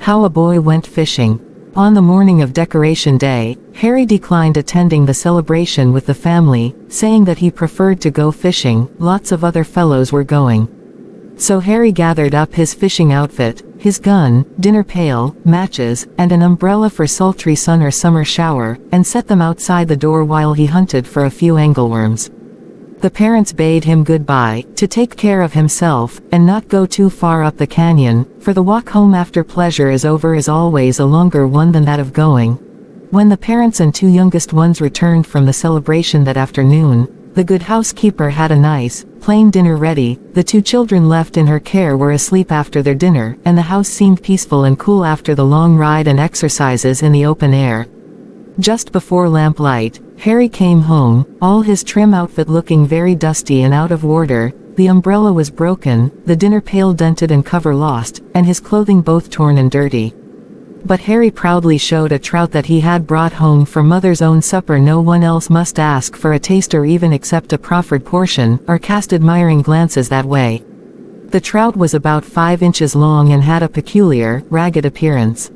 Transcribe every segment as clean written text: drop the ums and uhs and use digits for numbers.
How a Boy Went Fishing. On the morning of Decoration Day, Harry declined attending the celebration with the family, saying that he preferred to go fishing. Lots of other fellows were going. So Harry gathered up his fishing outfit, his gun, dinner pail, matches, and an umbrella for sultry sun or summer shower, and set them outside the door while he hunted for a few angleworms. The parents bade him goodbye, to take care of himself, and not go too far up the canyon, for the walk home after pleasure is over is always a longer one than that of going. When the parents and two youngest ones returned from the celebration that afternoon, the good housekeeper had a nice, plain dinner ready. The two children left in her care were asleep after their dinner, and the house seemed peaceful and cool after the long ride and exercises in the open air. Just before lamplight, Harry came home, all his trim outfit looking very dusty and out of order. The umbrella was broken, the dinner pail dented and cover lost, and his clothing both torn and dirty. But Harry proudly showed a trout that he had brought home for Mother's own supper. No one else must ask for a taste or even accept a proffered portion, or cast admiring glances that way. The trout was about 5 inches long and had a peculiar, ragged appearance.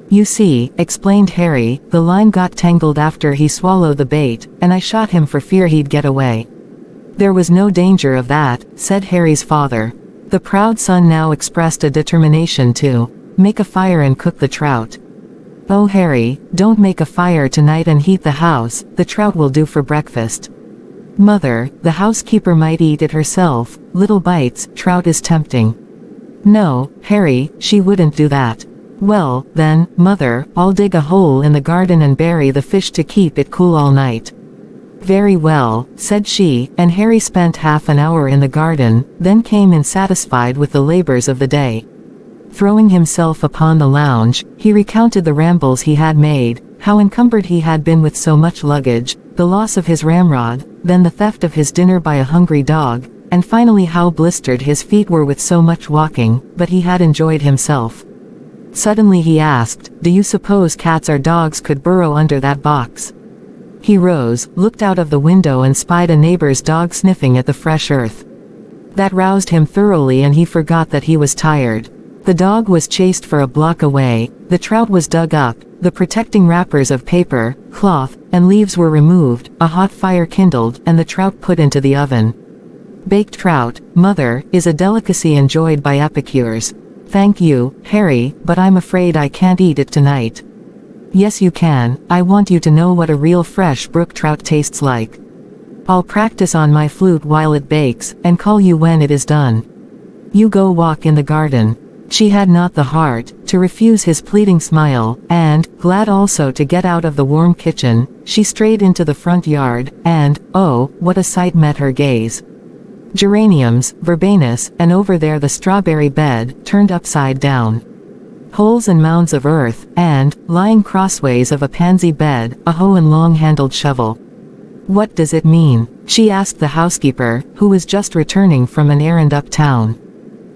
"You see," explained Harry, "the line got tangled after he swallowed the bait, and I shot him for fear he'd get away." "There was no danger of that," said Harry's father. The proud son now expressed a determination to make a fire and cook the trout. "Oh Harry, don't make a fire tonight and heat the house, the trout will do for breakfast." "Mother, the housekeeper might eat it herself, little bites, trout is tempting." "No, Harry, she wouldn't do that." "Well, then, Mother, I'll dig a hole in the garden and bury the fish to keep it cool all night." "Very well," said she, and Harry spent half an hour in the garden, then came in satisfied with the labors of the day. Throwing himself upon the lounge, he recounted the rambles he had made, how encumbered he had been with so much luggage, the loss of his ramrod, then the theft of his dinner by a hungry dog, and finally how blistered his feet were with so much walking, but he had enjoyed himself. Suddenly he asked, "Do you suppose cats or dogs could burrow under that box?" He rose, looked out of the window and spied a neighbor's dog sniffing at the fresh earth. That roused him thoroughly and he forgot that he was tired. The dog was chased for a block away, the trout was dug up, the protecting wrappers of paper, cloth, and leaves were removed, a hot fire kindled, and the trout put into the oven. Baked trout, Mother, is a delicacy enjoyed by epicures. "Thank you, Harry, but I'm afraid I can't eat it tonight." "Yes you can, I want you to know what a real fresh brook trout tastes like. I'll practice on my flute while it bakes, and call you when it is done. You go walk in the garden." She had not the heart to refuse his pleading smile, and, glad also to get out of the warm kitchen, she strayed into the front yard, and, oh, what a sight met her gaze. Geraniums, verbenas, and over there the strawberry bed, turned upside down. Holes and mounds of earth, and, lying crossways of a pansy bed, a hoe and long-handled shovel. "What does it mean?" she asked the housekeeper, who was just returning from an errand uptown.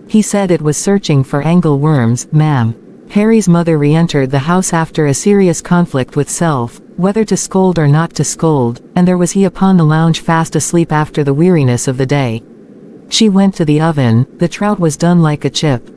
"He said it was searching for angleworms, ma'am." Harry's mother re-entered the house after a serious conflict with self, whether to scold or not to scold, and there was he upon the lounge fast asleep after the weariness of the day. She went to the oven, the trout was done like a chip.